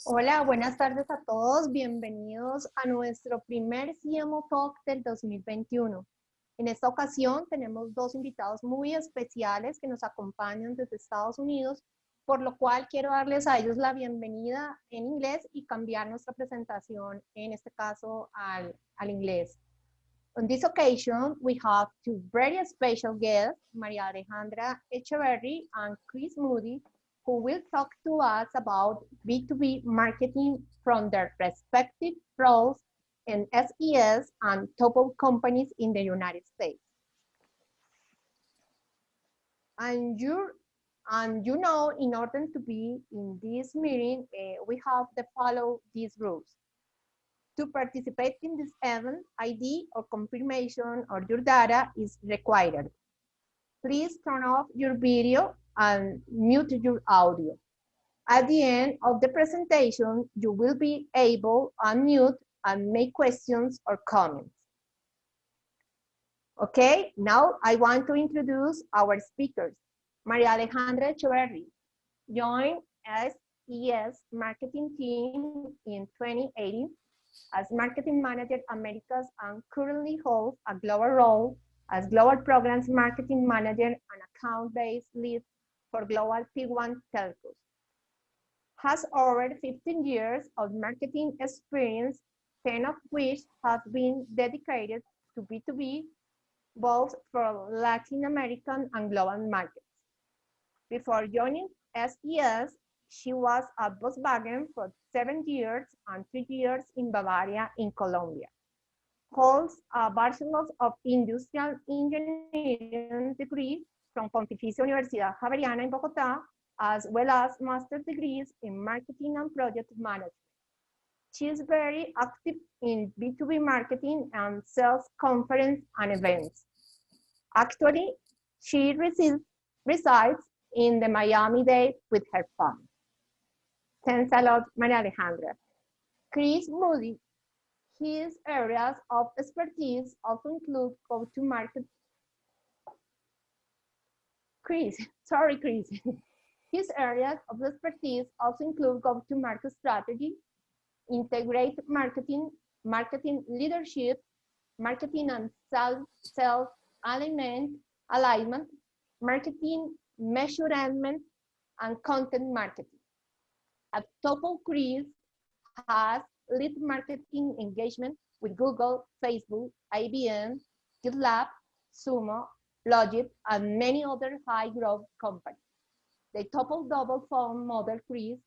Hola, buenas tardes a todos. Bienvenidos a nuestro primer CMO Talk del 2021. En esta ocasión tenemos dos invitados muy especiales que nos acompañan desde Estados Unidos, por lo cual quiero darles a ellos la bienvenida en inglés y cambiar nuestra presentación, en este caso, al inglés. On this occasion, we have two very special guests, Maria Alejandra Echeverry and Chris Moody, who will talk to us about B2B marketing from their respective roles in SES and TOPO companies in the United States. And you know, in order to be in this meeting, we have to follow these rules. To participate in this event, ID or confirmation or your data is required. Please turn off your video and mute your audio. At the end of the presentation, you will be able to unmute and make questions or comments. Okay, now I want to introduce our speakers. Maria Alejandra Echeverry joined SES marketing team in 2018 as Marketing Manager Americas and currently holds a global role as Global Programs Marketing Manager and Account-Based Lead for Global P1 Telcos. Has over 15 years of marketing experience, 10 of which have been dedicated to B2B, both for Latin American and global markets. Before joining SES, she was at Volkswagen for 7 years and 3 years in Bavaria in Colombia. Holds a Bachelor of Industrial Engineering degree from Pontificia Universidad Javeriana in Bogotá, as well as master's degrees in marketing and project management. She is very active in B2B marketing and sales conference and events. Actually, she resides in the Miami-Dade with her family. Thanks a lot, Maria Alejandra. Chris Moody, his areas of expertise also include go-to-market. Chris. His areas of expertise also include go-to-market strategy, integrate marketing, marketing leadership, marketing and sales alignment, marketing measurement, and content marketing. At TOPO, Chris has lead marketing engagement with Google, Facebook, IBM, GitLab, Sumo, Logic, and many other high-growth companies. The TOPO double phone model Chris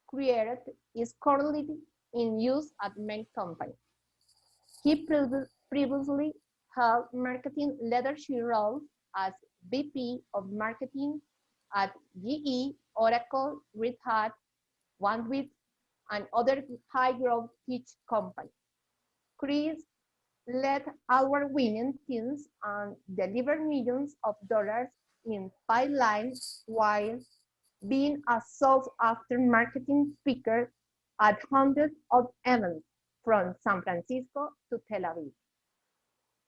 created is currently in use at many companies. He previously held marketing leadership roles as VP of Marketing at GE, Oracle, Red Hat, OneWeb, and other high-growth tech companies. Chris led award-winning teams and delivered millions of dollars in pipelines while being a sought-after marketing speaker at hundreds of events from San Francisco to Tel Aviv.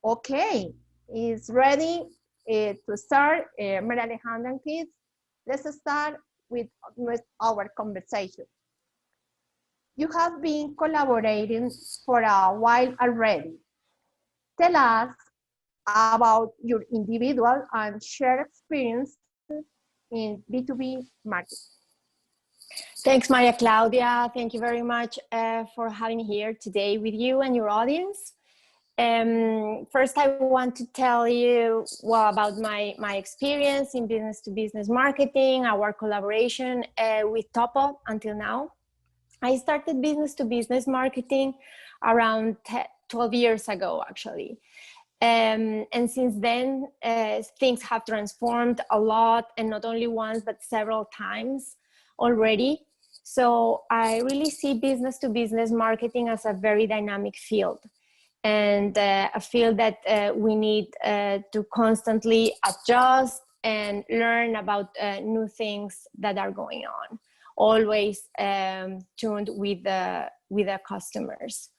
Okay, is ready to start, Maria Alejandra and Chris. Let's start with our conversation. You have been collaborating for a while already. Tell us about your individual and shared experiences in B2B marketing. Thanks, Maria Claudia. Thank you very much for having me here today with you and your audience. First, I want to tell you about my experience in business-to-business marketing, our collaboration with TOPO until now. I started business-to-business marketing around 12 years ago, actually. And since then, things have transformed a lot, and not only once, but several times already. So I really see business-to-business marketing as a very dynamic field, and a field that we need to constantly adjust and learn about new things that are going on, always tuned with the customers.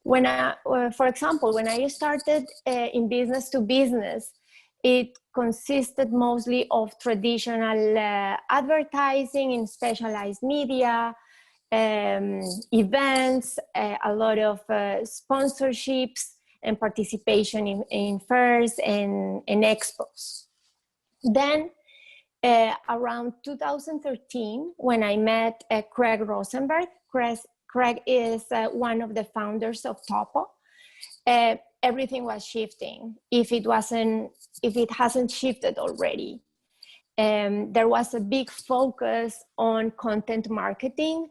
For example, when I started in business to business, it consisted mostly of traditional advertising in specialized media, events, a lot of sponsorships and participation in fairs and expos. Then around 2013, when I met Craig Rosenberg, Craig is one of the founders of TOPO. Everything was shifting. If it hasn't shifted already, there was a big focus on content marketing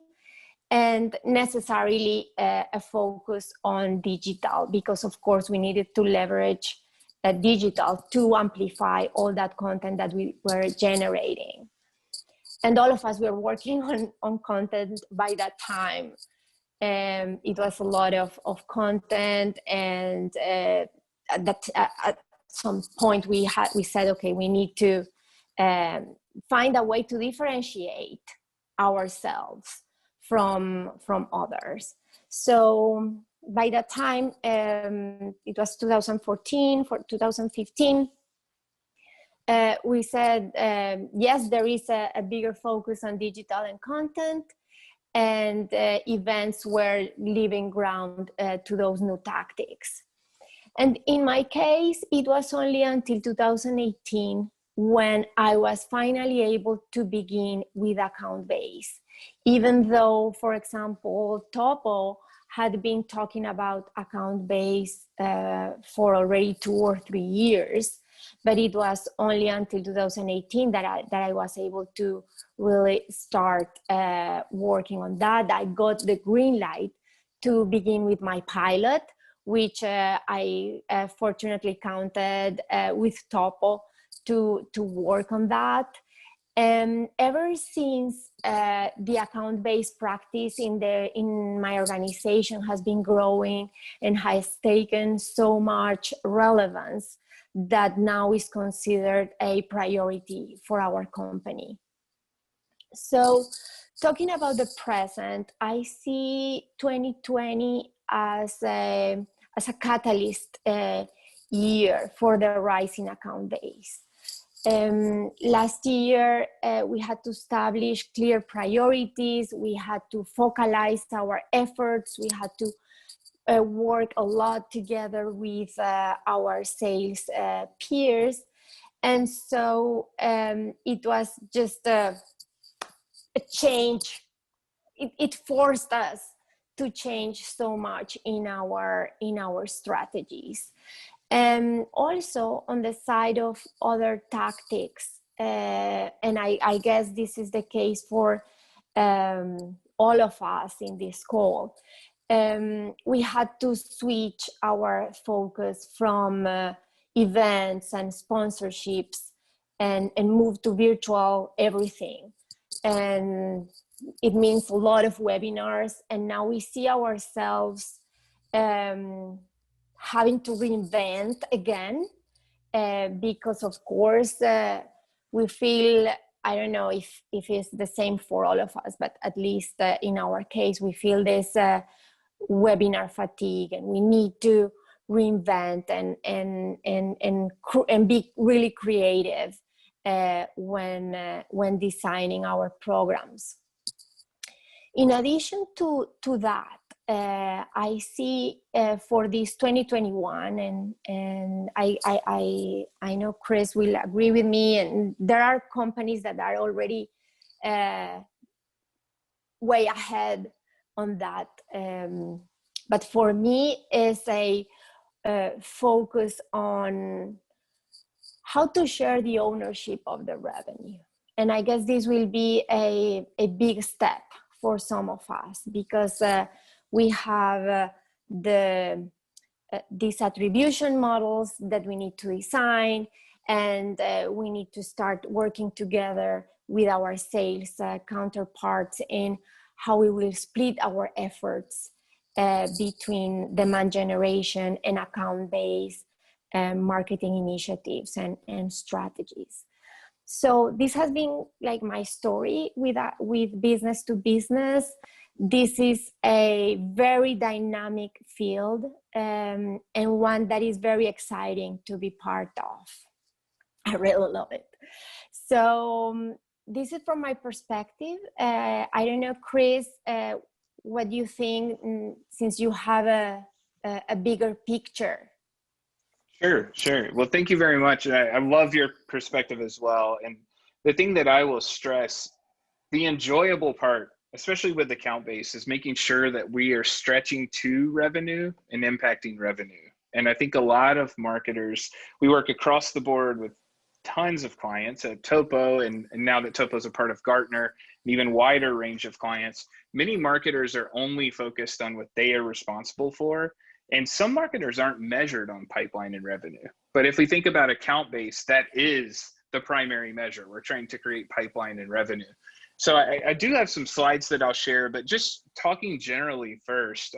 and necessarily a focus on digital, because of course we needed to leverage digital to amplify all that content that we were generating. And all of us were working on content by that time. It was a lot of content, and at some point we said, okay, we need to find a way to differentiate ourselves from others. So by that time, it was 2014, for 2015, we said, yes, there is a bigger focus on digital and content, and events were leaving ground to those new tactics. And in my case, it was only until 2018 when I was finally able to begin with account base. Even though, for example, TOPO had been talking about account base for already 2 or 3 years, but it was only until 2018 that I was able to really start working on that. I got the green light to begin with my pilot, which I fortunately counted with TOPO to work on that. And ever since, the account-based practice in my organization has been growing and has taken so much relevance that now is considered a priority for our company. So talking about the present, I see 2020 as a catalyst year for the rise in account base. Last year, we had to establish clear priorities. We had to focalize our efforts. We had to work a lot together with our sales peers. And so it was just a change. It forced us to change so much in our strategies. And also on the side of other tactics, and I guess this is the case for all of us in this call, we had to switch our focus from events and sponsorships and move to virtual everything. And it means a lot of webinars, and now we see ourselves having to reinvent again, because of course we feel, I don't know if it's the same for all of us, but at least in our case, we feel this webinar fatigue, and we need to reinvent and be really creative when designing our programs. In addition to that, I see for this 2021, and I know Chris will agree with me, and there are companies that are already way ahead on that. But for me, it's a focus on how to share the ownership of the revenue. And I guess this will be a big step for some of us, because we have these attribution models that we need to design, and we need to start working together with our sales counterparts in how we will split our efforts between demand generation and account-based marketing initiatives and strategies. So this has been like my story with business to business. This is a very dynamic field, and one that is very exciting to be part of. I really love it. So this is from my perspective. I don't know, Chris, what do you think, since you have a bigger picture? Sure. Well, thank you very much. I love your perspective as well. And the thing that I will stress, the enjoyable part, especially with account base, is making sure that we are stretching to revenue and impacting revenue. And I think a lot of marketers, we work across the board with tons of clients at TOPO, and now that TOPO is a part of Gartner, an even wider range of clients. Many marketers are only focused on what they are responsible for. And some marketers aren't measured on pipeline and revenue. But if we think about account base, that is the primary measure. We're trying to create pipeline and revenue. So I do have some slides that I'll share, but just talking generally first,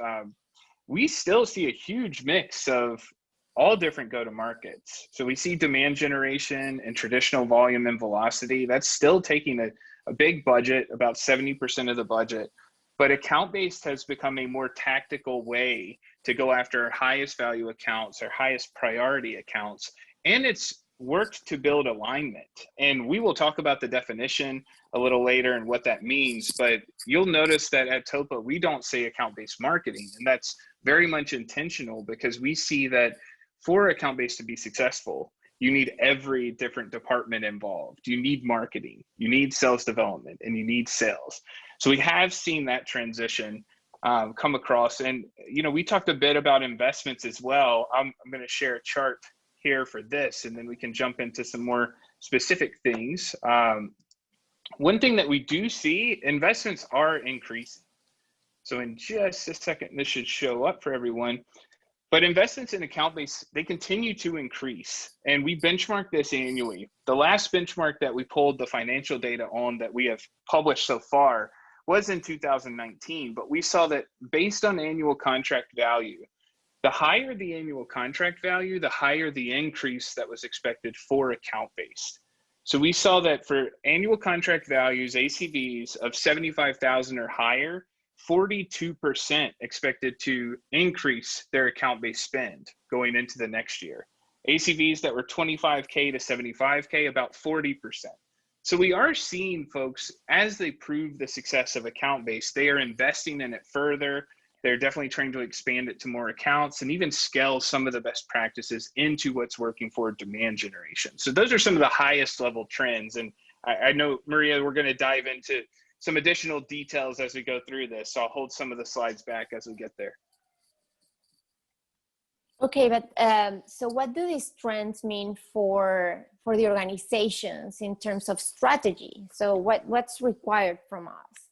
we still see a huge mix of all different go-to-markets. So we see demand generation and traditional volume and velocity. That's still taking a big budget, about 70% of the budget. But account-based has become a more tactical way to go after our highest value accounts, our highest priority accounts. And it's worked to build alignment. And we will talk about the definition a little later and what that means. But you'll notice that at TOPO, we don't say account-based marketing. And that's very much intentional, because we see that for account-based to be successful, you need every different department involved. You need marketing, you need sales development, and you need sales. So we have seen that transition come across. And, we talked a bit about investments as well. I'm going to share a chart here for this, and then we can jump into some more specific things. One thing that we do see, investments are increasing. So in just a second, this should show up for everyone. But investments in account base, they continue to increase. And we benchmark this annually. The last benchmark that we pulled the financial data on that we have published so far was in 2019. But we saw that based on annual contract value, the higher the annual contract value, the higher the increase that was expected for account-based. So we saw that for annual contract values, ACVs of 75,000 or higher, 42% expected to increase their account-based spend going into the next year. ACVs that were 25K to 75K, about 40%. So we are seeing folks, as they prove the success of account-based, they are investing in it further. They're definitely trying to expand it to more accounts and even scale some of the best practices into what's working for demand generation. So those are some of the highest level trends. And I know, Maria, we're going to dive into some additional details as we go through this. So I'll hold some of the slides back as we get there. Okay, but so what do these trends mean for the organizations in terms of strategy? So what's required from us?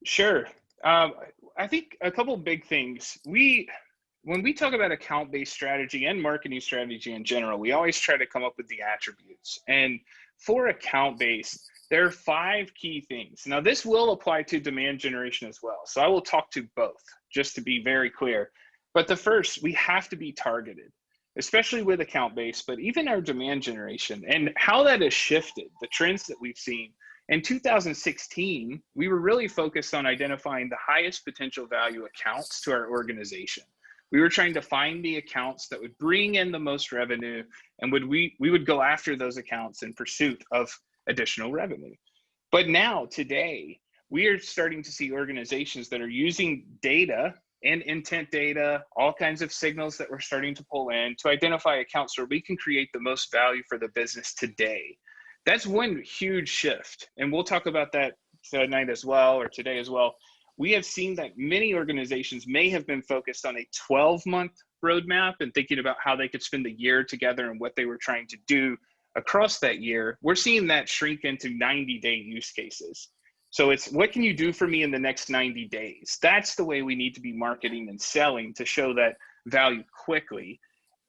Sure. I think a couple of big things. When we talk about account-based strategy and marketing strategy in general, we always try to come up with the attributes. And for account-based, there are 5 key things. Now, this will apply to demand generation as well. So I will talk to both, just to be very clear. But the first, we have to be targeted, especially with account-based, but even our demand generation and how that has shifted, the trends that we've seen. In 2016, we were really focused on identifying the highest potential value accounts to our organization. We were trying to find the accounts that would bring in the most revenue, and we would go after those accounts in pursuit of additional revenue. But now, today, we are starting to see organizations that are using data and intent data, all kinds of signals that we're starting to pull in to identify accounts where we can create the most value for the business today. That's one huge shift. And we'll talk about that tonight as well, or today as well. We have seen that many organizations may have been focused on a 12-month roadmap and thinking about how they could spend the year together and what they were trying to do across that year. We're seeing that shrink into 90-day use cases. So it's, what can you do for me in the next 90 days? That's the way we need to be marketing and selling to show that value quickly.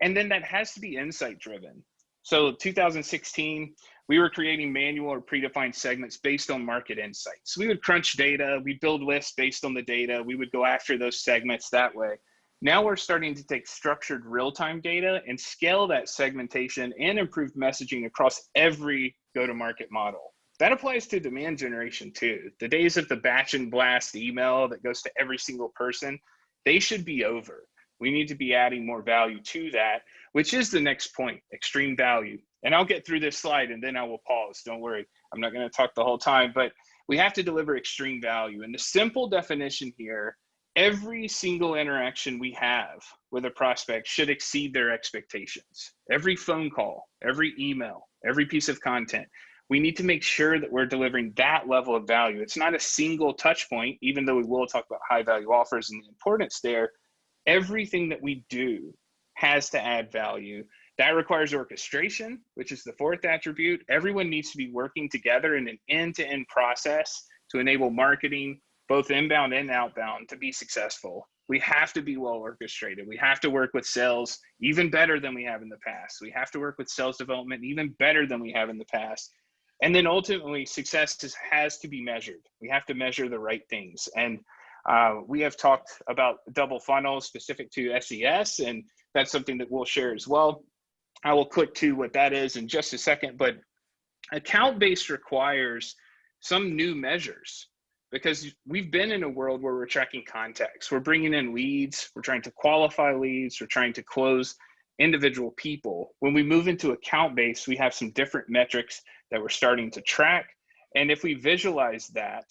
And then that has to be insight driven. So 2016, we were creating manual or predefined segments based on market insights. We would crunch data, we'd build lists based on the data, we would go after those segments that way. Now we're starting to take structured real-time data and scale that segmentation and improve messaging across every go-to-market model. That applies to demand generation too. The days of the batch and blast email that goes to every single person, they should be over. We need to be adding more value to that, which is the next point, extreme value. And I'll get through this slide and then I will pause. Don't worry. I'm not going to talk the whole time, but we have to deliver extreme value. And the simple definition here, every single interaction we have with a prospect should exceed their expectations. Every phone call, every email, every piece of content, we need to make sure that we're delivering that level of value. It's not a single touch point, even though we will talk about high value offers and the importance there. Everything that we do has to add value. That requires orchestration, which is the fourth attribute. Everyone needs to be working together in an end-to-end process to enable marketing, both inbound and outbound, to be successful. We have to be well orchestrated. We have to work with sales even better than we have in the past. We have to work with sales development even better than we have in the past. And then ultimately, success has to be measured. We have to measure the right things. And we have talked about double funnel specific to SES, and that's something that we'll share as well. I will click to what that is in just a second, but account-based requires some new measures because we've been in a world where we're tracking contacts. We're bringing in leads. We're trying to qualify leads. We're trying to close individual people. When we move into account-based, we have some different metrics that we're starting to track. And if we visualize that,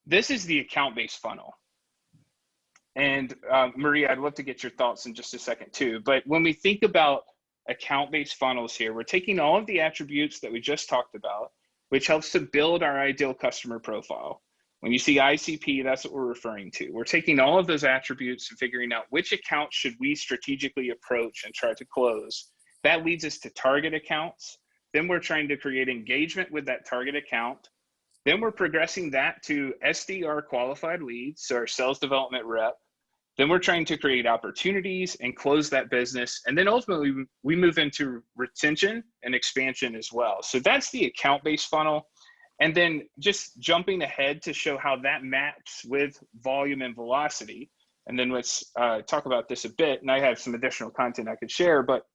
this is the account-based funnel. And Maria, I'd love to get your thoughts in just a second too. But when we think about account-based funnels here, we're taking all of the attributes that we just talked about, which helps to build our ideal customer profile. When you see ICP, that's what we're referring to. We're taking all of those attributes and figuring out which account should we strategically approach and try to close. That leads us to target accounts. Then we're trying to create engagement with that target account. Then we're progressing that to SDR qualified leads, so our sales development rep. Then we're trying to create opportunities and close that business. And then ultimately, we move into retention and expansion as well. So that's the account-based funnel. And then just jumping ahead to show how that maps with volume and velocity. And then let's talk about this a bit. And I have some additional content I could share, but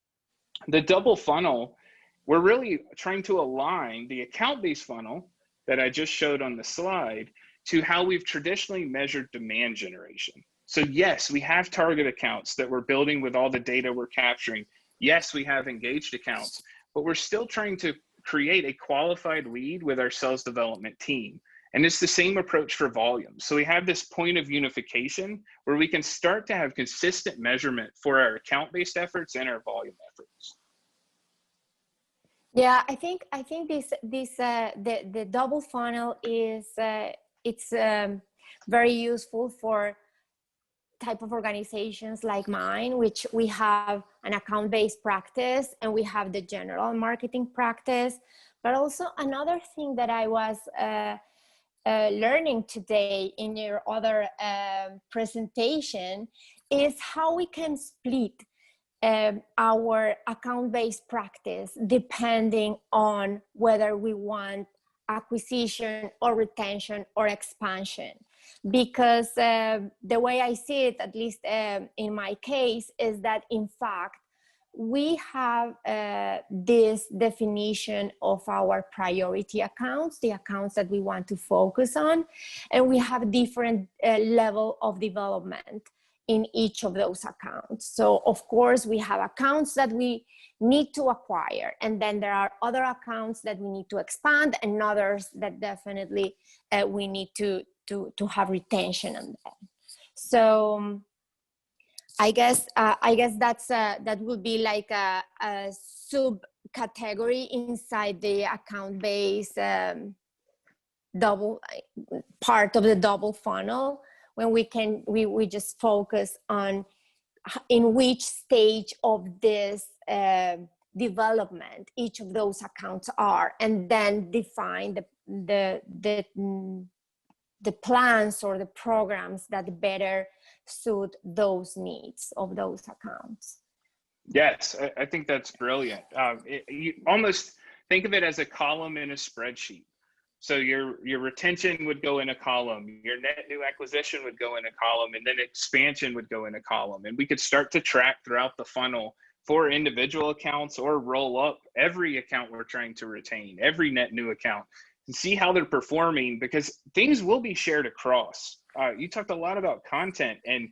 the double funnel, we're really trying to align the account-based funnel that I just showed on the slide to how we've traditionally measured demand generation. So yes, we have target accounts that we're building with all the data we're capturing. Yes, we have engaged accounts, but we're still trying to create a qualified lead with our sales development team. And it's the same approach for volume. So we have this point of unification where we can start to have consistent measurement for our account-based efforts and our volume efforts. Yeah, I think the double funnel is it's very useful for type of organizations like mine, which we have an account-based practice and we have the general marketing practice. But also another thing that I was learning today in your other presentation is how we can split our account-based practice depending on whether we want acquisition or retention or expansion. Because the way I see it, at least in my case, is that in fact, we have this definition of our priority accounts, the accounts that we want to focus on, and we have different level of development in each of those accounts. So of course, we have accounts that we need to acquire, and then there are other accounts that we need to expand, and others that definitely we need to have retention on them. So I guess that's that would be like a subcategory inside the account-based double part of the double funnel, when we just focus on in which stage of this development each of those accounts are, and then define the plans or the programs that better suit those needs of those accounts. Yes, I think that's brilliant. You almost think of it as a column in a spreadsheet. So your retention would go in a column, your net new acquisition would go in a column, and then expansion would go in a column. And we could start to track throughout the funnel for individual accounts or roll up every account we're trying to retain, every net new account, and see how they're performing, because things will be shared across. You talked a lot about content, and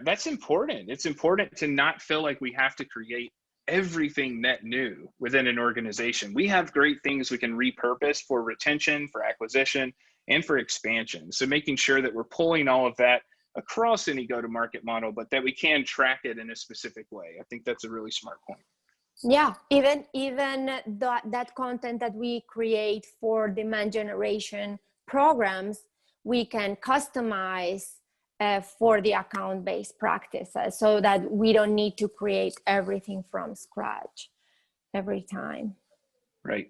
that's important. It's important to not feel like we have to create everything net new within an organization. We have great things we can repurpose for retention, for acquisition, and for expansion. So making sure that we're pulling all of that across any go-to-market model, but that we can track it in a specific way. I think that's a really smart point. Yeah, even that content that we create for demand generation programs, we can customize for the account-based practices, so that we don't need to create everything from scratch every time. Right.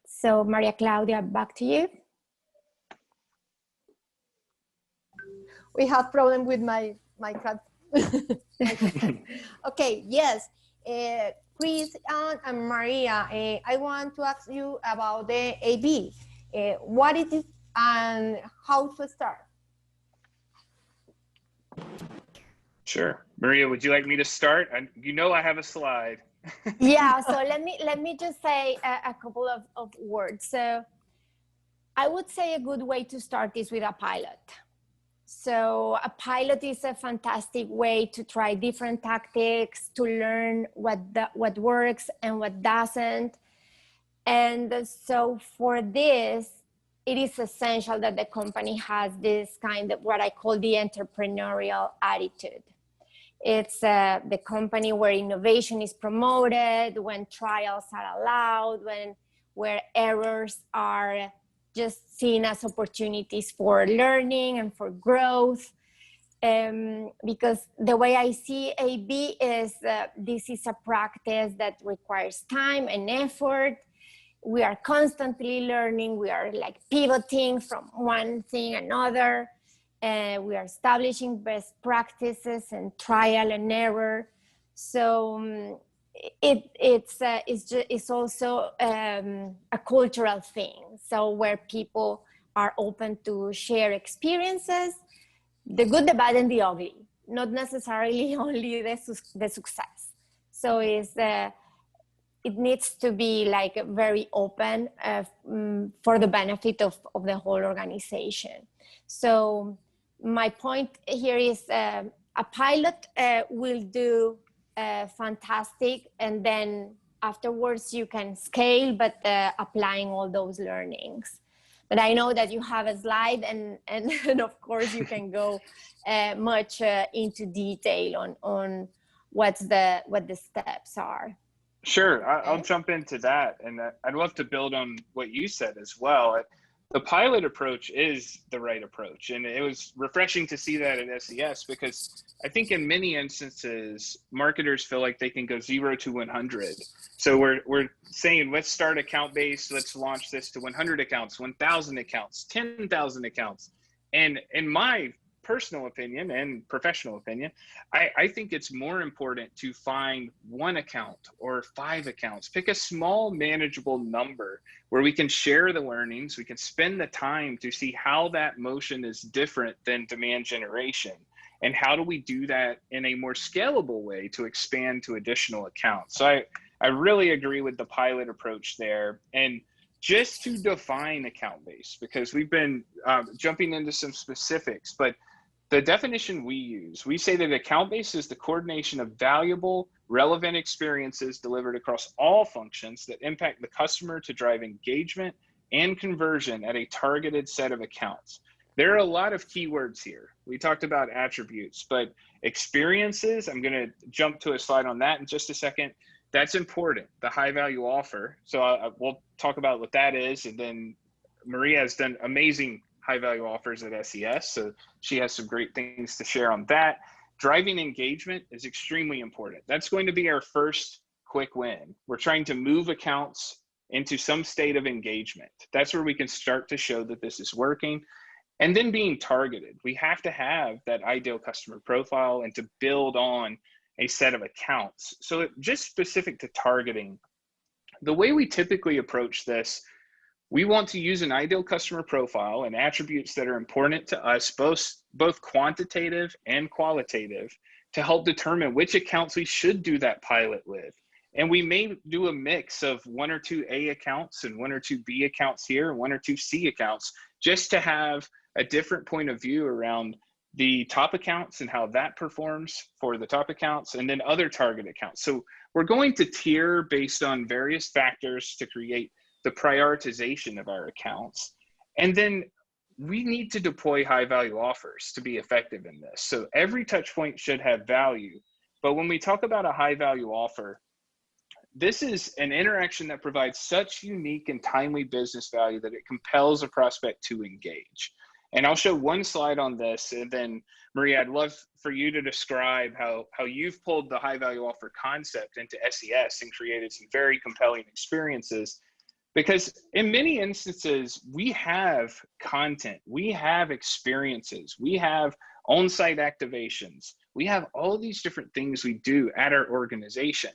So Maria Claudia, back to you. We have problem with my cat. Okay, yes. Chris and Maria, I want to ask you about the AB. What it is and how to start? Sure. Maria, would you like me to start? You know I have a slide. Yeah, so let me just say a couple of words. So I would say a good way to start is with a pilot. So a pilot is a fantastic way to try different tactics, to learn what works and what doesn't. And so for this, it is essential that the company has this kind of what I call the entrepreneurial attitude. It's the company where innovation is promoted, when trials are allowed, where errors are just seen as opportunities for learning and for growth. Because the way I see AB is this is a practice that requires time and effort. We are constantly learning. We are like pivoting from one thing another. We are establishing best practices and trial and error. So it's also a cultural thing. So where people are open to share experiences, the good, the bad, and the ugly, not necessarily only the success. So it needs to be like very open for the benefit of the whole organization. So my point here is a pilot will do fantastic, and then afterwards you can scale, but applying all those learnings. But I know that you have a slide, and of course you can go much into detail on what the steps are. Sure, I'll jump into that, and I'd love to build on what you said as well. The pilot approach is the right approach, and it was refreshing to see that at SES, because I think in many instances marketers feel like they can go 0 to 100. So we're saying, let's start account based, let's launch this to 100 accounts, 1,000 accounts, 10,000 accounts. And in my personal opinion and professional opinion, I think it's more important to find 1 account or 5 accounts. Pick a small manageable number where we can share the learnings. We can spend the time to see how that motion is different than demand generation, and how do we do that in a more scalable way to expand to additional accounts. So I really agree with the pilot approach there. And just to define account base, because we've been jumping into some specifics, but the definition we use, we say that account base is the coordination of valuable, relevant experiences delivered across all functions that impact the customer to drive engagement and conversion at a targeted set of accounts. There are a lot of keywords here. We talked about attributes, but experiences, I'm going to jump to a slide on that in just a second. That's important, the high value offer. So we'll talk about what that is. And then Maria has done amazing high value offers at SES. So she has some great things to share on that. Driving engagement is extremely important. That's going to be our first quick win. We're trying to move accounts into some state of engagement. That's where we can start to show that this is working. And then being targeted. We have to have that ideal customer profile and to build on a set of accounts. So just specific to targeting, the way we typically approach this, we want to use an ideal customer profile and attributes that are important to us, both quantitative and qualitative, to help determine which accounts we should do that pilot with. And we may do a mix of 1 or 2 A accounts and 1 or 2 B accounts here, and 1 or 2 C accounts, just to have a different point of view around the top accounts and how that performs for the top accounts, and then other target accounts. So we're going to tier based on various factors to create the prioritization of our accounts. And then we need to deploy high value offers to be effective in this. So every touch point should have value. But when we talk about a high value offer, this is an interaction that provides such unique and timely business value that it compels a prospect to engage. And I'll show one slide on this, and then Maria, I'd love for you to describe how you've pulled the high value offer concept into SES and created some very compelling experiences. Because in many instances, we have content, we have experiences, we have on-site activations, we have all these different things we do at our organization.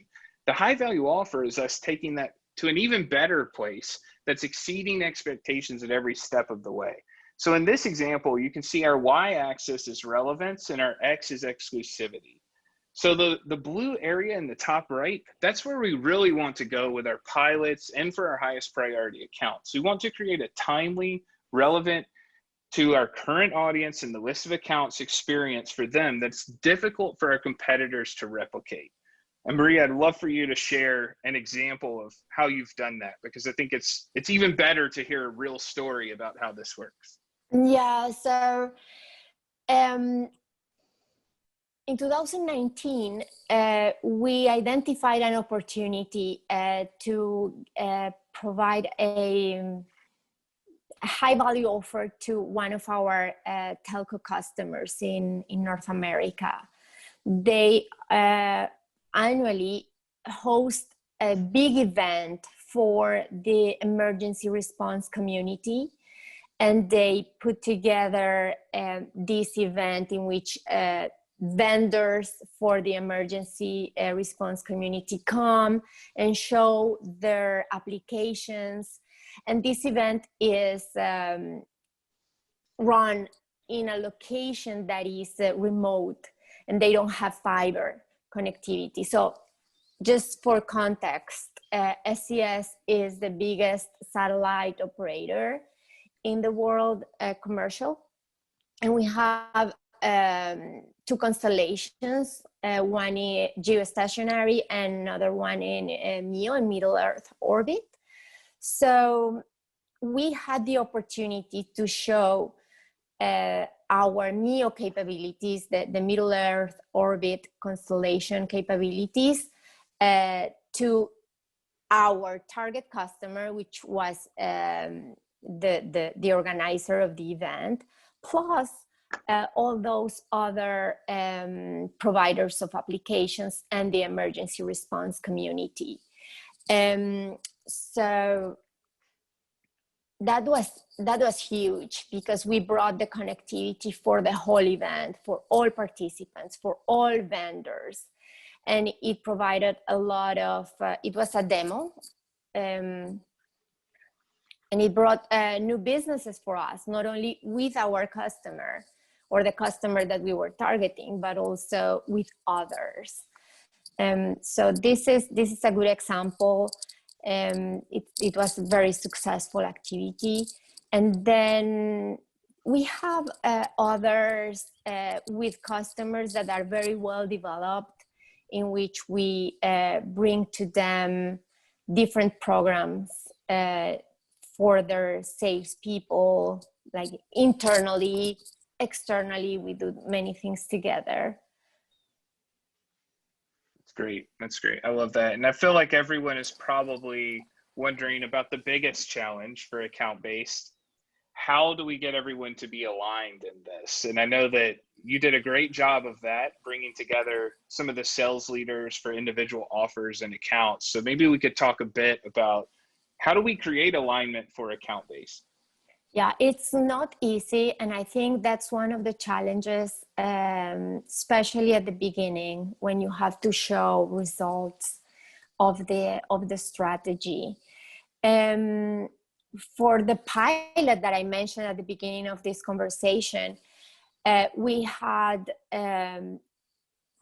The high value offer is us taking that to an even better place that's exceeding expectations at every step of the way. So in this example, you can see our y-axis is relevance and our x is exclusivity. So the blue area in the top right, that's where we really want to go with our pilots and for our highest priority accounts. We want to create a timely, relevant to our current audience and the list of accounts experience for them that's difficult for our competitors to replicate. And Maria, I'd love for you to share an example of how you've done that, because I think it's even better to hear a real story about how this works. Yeah, so in 2019, we identified an opportunity to provide a high value offer to one of our telco customers in North America. They annually host a big event for the emergency response community. And they put together this event in which vendors for the emergency response community come and show their applications. And this event is run in a location that is remote, and they don't have fiber connectivity. So just for context, SES is the biggest satellite operator in the world, commercial, and we have two constellations, one in geostationary and another one in MEO, in middle Earth orbit. So we had the opportunity to show our MEO capabilities, the middle Earth orbit constellation capabilities, to our target customer, which was the organizer of the event, plus all those other providers of applications and the emergency response community. So that was huge, because we brought the connectivity for the whole event, for all participants, for all vendors, and it provided a lot of. It was a demo. And it brought new businesses for us, not only with our customer or the customer that we were targeting, but also with others. So this is a good example. It was a very successful activity. And then we have others with customers that are very well developed, in which we bring to them different programs for their salespeople, like internally, externally, we do many things together. That's great. That's great. I love that. And I feel like everyone is probably wondering about the biggest challenge for account-based. How do we get everyone to be aligned in this? And I know that you did a great job of that, bringing together some of the sales leaders for individual offers and accounts. So maybe we could talk a bit about how do we create alignment for account-based? Yeah, it's not easy. And I think that's one of the challenges, especially at the beginning, when you have to show results of the strategy. For the pilot that I mentioned at the beginning of this conversation, we had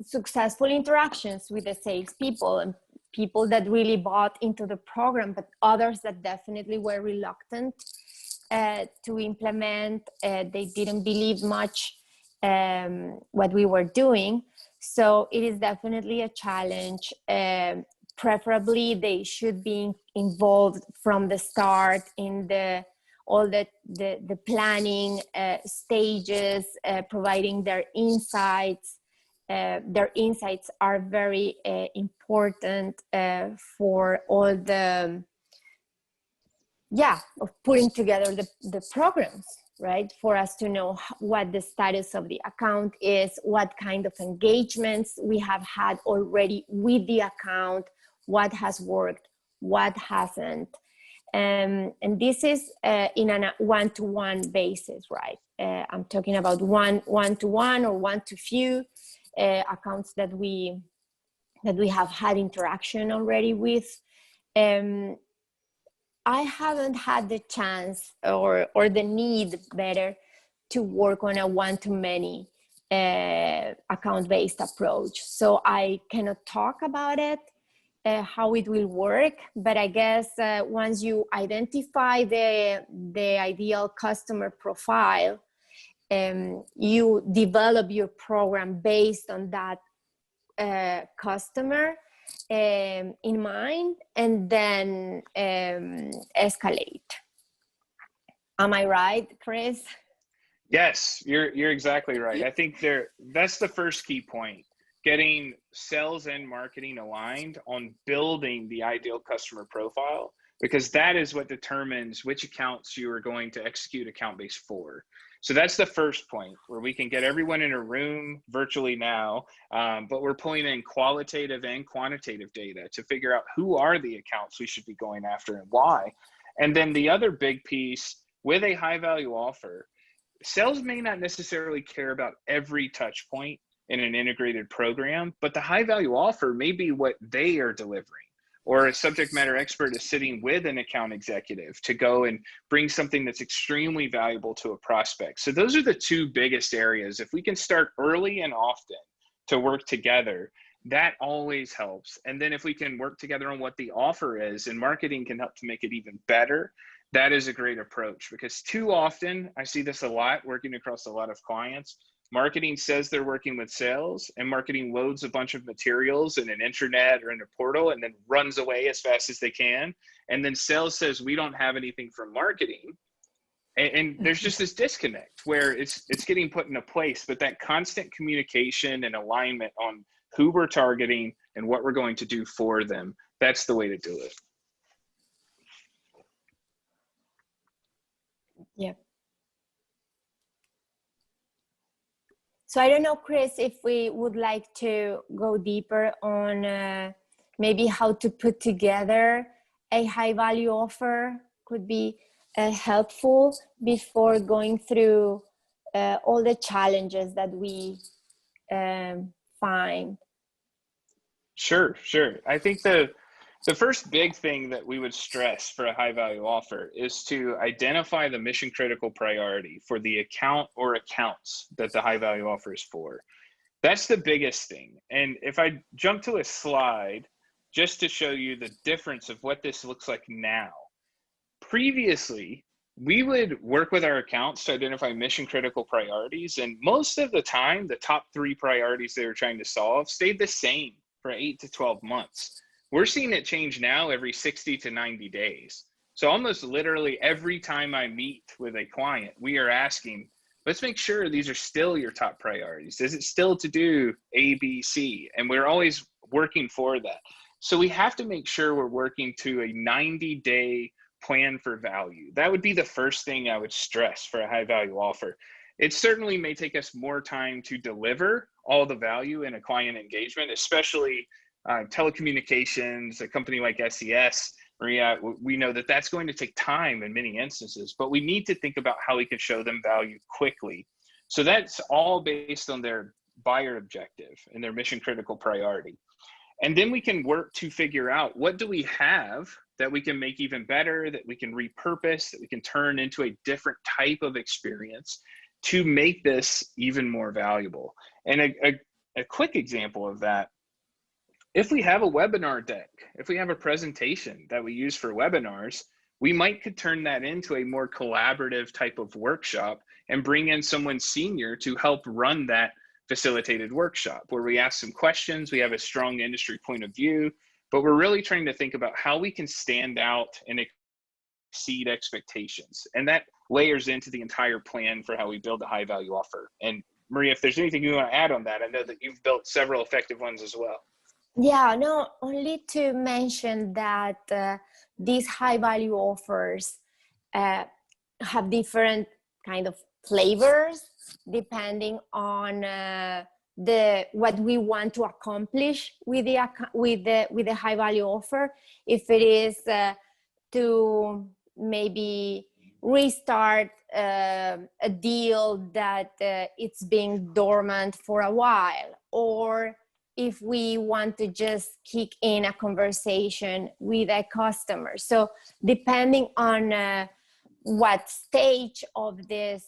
successful interactions with the salespeople and people that really bought into the program, but others that definitely were reluctant to implement. They didn't believe much what we were doing. So it is definitely a challenge. Preferably they should be involved from the start in all the planning stages, providing their insights. Their insights are very important for all the, of putting together the programs, right? For us to know what the status of the account is, what kind of engagements we have had already with the account, what has worked, what hasn't. And this is in a one-to-one basis, right? I'm talking about one-to-one or one-to-few accounts that we have had interaction already with. I haven't had the chance or the need better to work on a one-to-many account-based approach. So I cannot talk about it, how it will work, but I guess once you identify the ideal customer profile, you develop your program based on that customer in mind, and then escalate. Am I right, Chris? Yes, you're exactly right. I think that's the first key point, getting sales and marketing aligned on building the ideal customer profile, because that is what determines which accounts you are going to execute account-based for. So that's the first point, where we can get everyone in a room virtually now, but we're pulling in qualitative and quantitative data to figure out who are the accounts we should be going after and why. And then the other big piece, with a high value offer, sales may not necessarily care about every touch point in an integrated program, but the high value offer may be what they are delivering, or a subject matter expert is sitting with an account executive to go and bring something that's extremely valuable to a prospect. So those are the two biggest areas. If we can start early and often to work together, that always helps. And then if we can work together on what the offer is, and marketing can help to make it even better, that is a great approach. Because too often, I see this a lot working across a lot of clients, marketing says they're working with sales, and marketing loads a bunch of materials in an intranet or in a portal and then runs away as fast as they can. And then sales says, we don't have anything for marketing. And there's just this disconnect where it's getting put into place, but that constant communication and alignment on who we're targeting and what we're going to do for them, that's the way to do it. Yeah. So I don't know, Chris, if we would like to go deeper on maybe how to put together a high value offer could be helpful before going through all the challenges that we find. Sure. I think the first big thing that we would stress for a high value offer is to identify the mission critical priority for the account or accounts that the high value offer is for. That's the biggest thing. And if I jump to a slide just to show you the difference of what this looks like now. Previously, we would work with our accounts to identify mission critical priorities. And most of the time, the top 3 priorities they were trying to solve stayed the same for 8 to 12 months. We're seeing it change now every 60 to 90 days. So almost literally every time I meet with a client, we are asking, let's make sure these are still your top priorities. Is it still to do A, B, C? And we're always working for that. So we have to make sure we're working to a 90-day plan for value. That would be the first thing I would stress for a high value offer. It certainly may take us more time to deliver all the value in a client engagement, especially telecommunications, a company like SES, Maria, we know that that's going to take time in many instances, but we need to think about how we can show them value quickly. So that's all based on their buyer objective and their mission critical priority. And then we can work to figure out, what do we have that we can make even better, that we can repurpose, that we can turn into a different type of experience to make this even more valuable. And a quick example of that, if we have a webinar deck, if we have a presentation that we use for webinars, we could turn that into a more collaborative type of workshop and bring in someone senior to help run that facilitated workshop, where we ask some questions, we have a strong industry point of view, but we're really trying to think about how we can stand out and exceed expectations. And that layers into the entire plan for how we build a high value offer. And Maria, if there's anything you want to add on that, I know that you've built several effective ones as well. Yeah, no, only to mention that these high value offers have different kind of flavors depending on what we want to accomplish with the high value offer. If it is to maybe restart a deal that it's been dormant for a while, or if we want to just kick in a conversation with a customer. So depending on what stage of this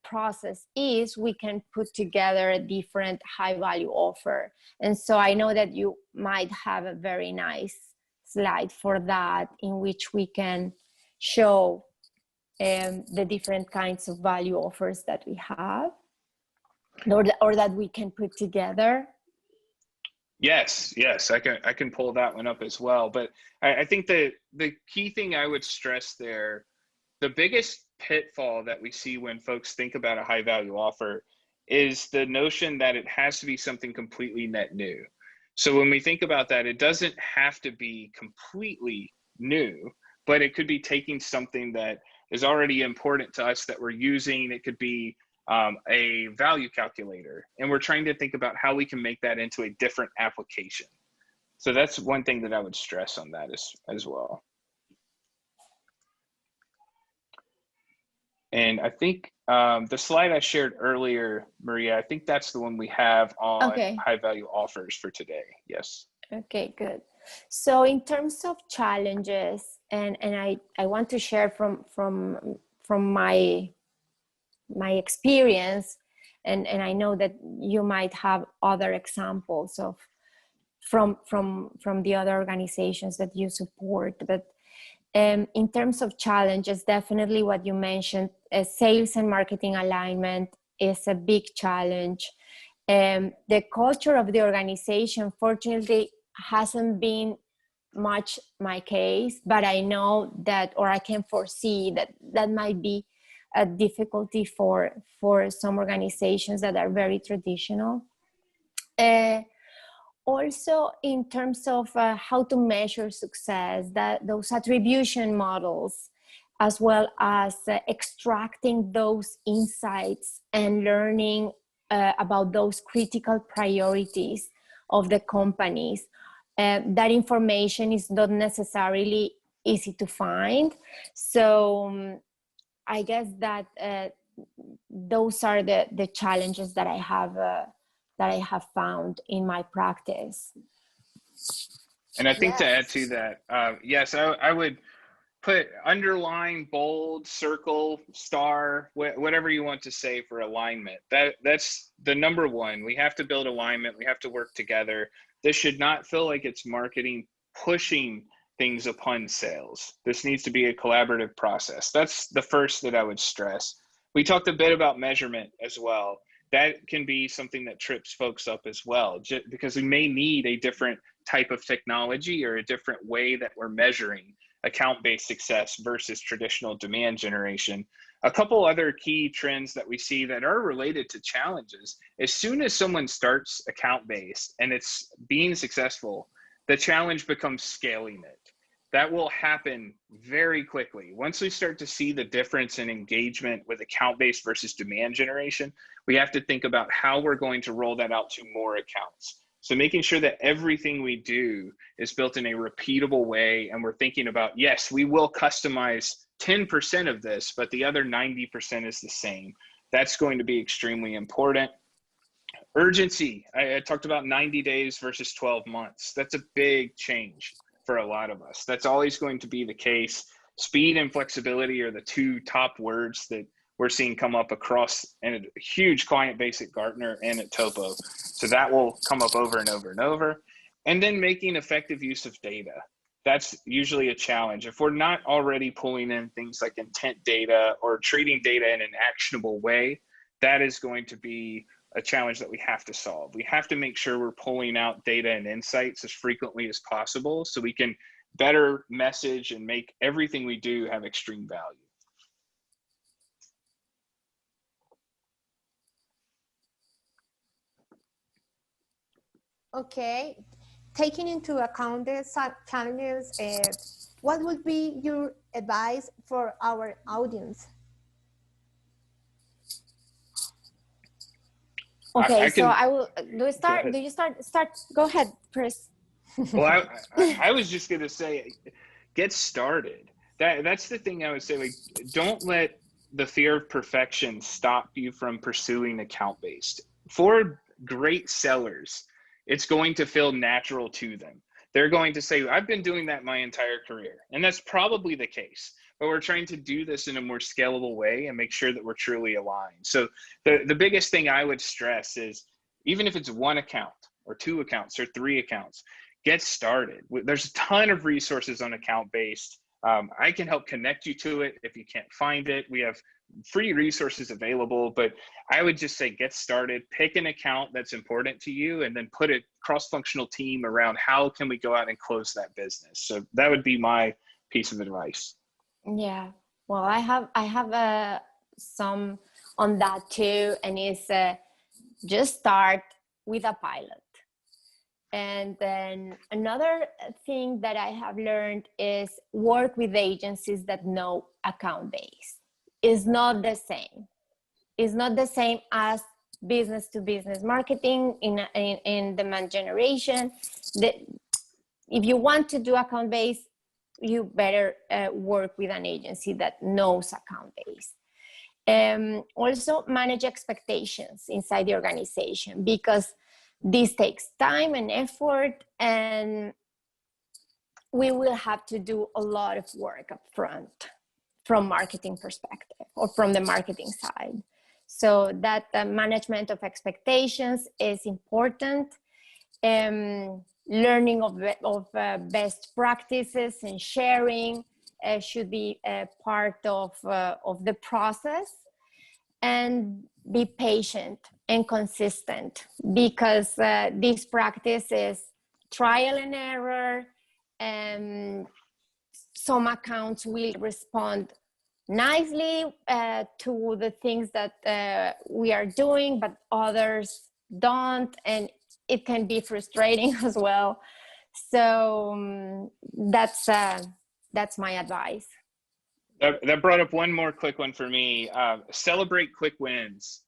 process is, we can put together a different high value offer. And so I know that you might have a very nice slide for that, in which we can show the different kinds of value offers that we have, or that we can put together. Yes, I can pull that one up as well. But I think the key thing I would stress there, the biggest pitfall that we see when folks think about a high value offer is the notion that it has to be something completely net new. So when we think about that, it doesn't have to be completely new, but it could be taking something that is already important to us that we're using. It could be a value calculator, and we're trying to think about how we can make that into a different application. So that's one thing that I would stress on that as well. And I think the slide I shared earlier, Maria, I think that's the one we have on high value offers for today. Yes. Okay, good. So in terms of challenges, and I want to share from my experience, and I know that you might have other examples of from the other organizations that you support, but in terms of challenges, definitely what you mentioned, sales and marketing alignment is a big challenge. The culture of the organization, fortunately, hasn't been much my case, but I know that, or I can foresee that might be a difficulty for some organizations that are very traditional. Also, in terms of how to measure success, that those attribution models, as well as extracting those insights and learning about those critical priorities of the companies. That information is not necessarily easy to find. So I guess that those are the challenges that I have found in my practice. And I think to add to that, yes, I would put underline, bold, circle, star, whatever you want to say for alignment. That's the number one. We have to build alignment. We have to work together. This should not feel like it's marketing pushing things upon sales. This needs to be a collaborative process. That's the first that I would stress. We talked a bit about measurement as well. That can be something that trips folks up as well, because we may need a different type of technology or a different way that we're measuring account-based success versus traditional demand generation. A couple other key trends that we see that are related to challenges: as soon as someone starts account-based and it's being successful, the challenge becomes scaling it. That will happen very quickly. Once we start to see the difference in engagement with account-based versus demand generation, we have to think about how we're going to roll that out to more accounts. So making sure that everything we do is built in a repeatable way, and we're thinking about, yes, we will customize 10% of this, but the other 90% is the same. That's going to be extremely important. Urgency, I talked about 90 days versus 12 months. That's a big change for a lot of us. That's always going to be the case. Speed and flexibility are the two top words that we're seeing come up across a huge client base at Gartner and at TOPO. So that will come up over and over and over. And then making effective use of data. that's usually a challenge. If we're not already pulling in things like intent data or treating data in an actionable way, that is going to be a challenge that we have to solve. We have to make sure we're pulling out data and insights as frequently as possible so we can better message and make everything we do have extreme value. Okay, taking into account the challenges, what would be your advice for our audience? Okay, I so can, I will, go do you start, go ahead, Chris. Well, I was just going to say, get started. That's the thing I would say. Like, don't let the fear of perfection stop you from pursuing account-based. For great sellers, it's going to feel natural to them. They're going to say, I've been doing that my entire career. And that's probably the case. But we're trying to do this in a more scalable way and make sure that we're truly aligned. So the biggest thing I would stress is, even if it's one account or two accounts or three accounts, get started. There's a ton of resources on account-based. I can help connect you to it if you can't find it. We have free resources available, but I would just say get started, pick an account that's important to you, and then put a cross-functional team around how can we go out and close that business. So that would be my piece of advice. Yeah, well, I have some on that too, and it's just start with a pilot. And then another thing that I have learned is work with agencies that know account base. It's not the same. It's not the same as business to business marketing in demand generation. If you want to do account base, you better work with an agency that knows account base. Also manage expectations inside the organization, because this takes time and effort, and we will have to do a lot of work up front from marketing perspective or from the marketing side. So that management of expectations is important. Learning of best practices and sharing should be a part of the process. And be patient and consistent, because this practice is trial and error, and some accounts will respond nicely to the things that we are doing, but others don't, and it can be frustrating as well. So that's my advice. That brought up one more quick one for me. Celebrate quick wins.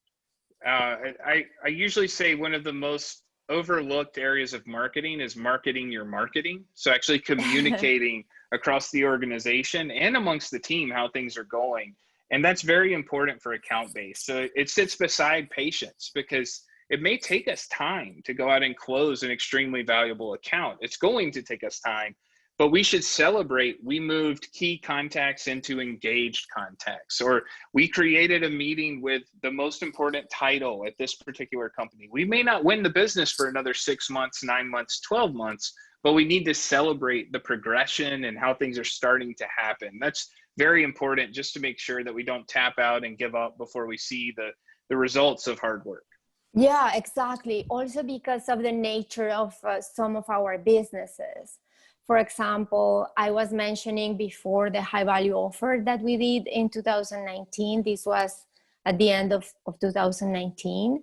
I usually say one of the most overlooked areas of marketing is marketing your marketing. So actually communicating across the organization and amongst the team how things are going. And that's very important for account base. So it sits beside patience, because it may take us time to go out and close an extremely valuable account. It's going to take us time. But we should celebrate, we moved key contacts into engaged contacts, or we created a meeting with the most important title at this particular company. We may not win the business for another 6 months, 9 months, 12 months, but we need to celebrate the progression and how things are starting to happen. That's very important, just to make sure that we don't tap out and give up before we see the results of hard work. Yeah, exactly. Also because of the nature of some of our businesses. For example, I was mentioning before the high value offer that we did in 2019. This was at the end of 2019.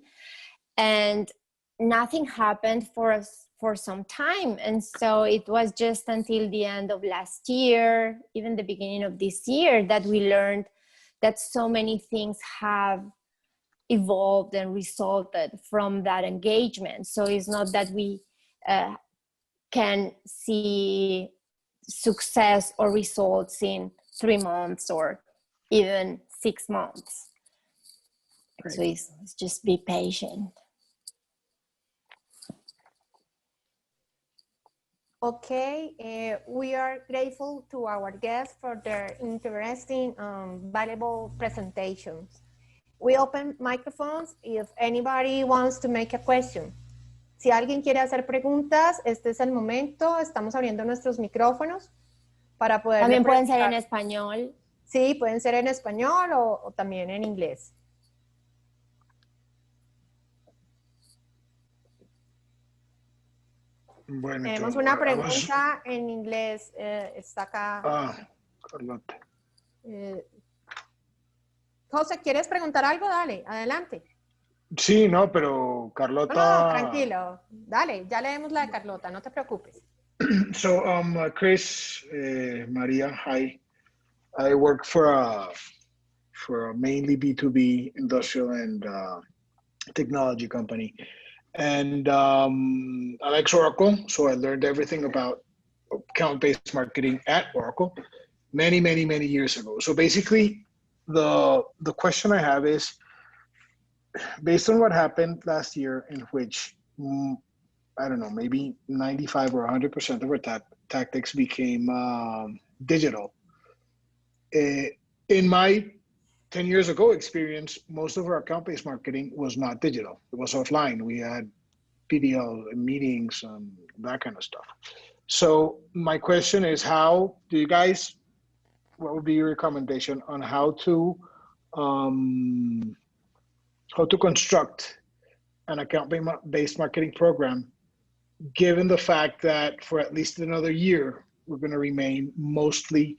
And nothing happened for us for some time. And so it was just until the end of last year, even the beginning of this year, that we learned that so many things have evolved and resulted from that engagement. So it's not that we can see success or results in 3 months or even 6 months. Right. So it's just be patient. Okay, we are grateful to our guests for their interesting, valuable presentations. We open microphones if anybody wants to make a question. Si alguien quiere hacer preguntas, este es el momento. Estamos abriendo nuestros micrófonos para poder... También pueden ser en español. Sí, pueden ser en español o también en inglés. Bueno, tenemos una pregunta en inglés. Está acá. Carlota. José, ¿quieres preguntar algo? Dale, adelante. Sí, no, pero Carlota... No, tranquilo. Dale, ya leemos la de Carlota, no te preocupes. So, Chris, Maria, hi. I work for a mainly B2B industrial and technology company. And I'm ex-Oracle, so I learned everything about account-based marketing at Oracle many years ago. So basically, the question I have is, based on what happened last year, in which I don't know, maybe 95 or 100% of our tactics became digital. In my 10 years ago experience, most of our account-based marketing was not digital. It was offline. We had PDL meetings and that kind of stuff. So my question is, how do you guys, what would be your recommendation on how to construct an account-based marketing program, given the fact that for at least another year, we're going to remain mostly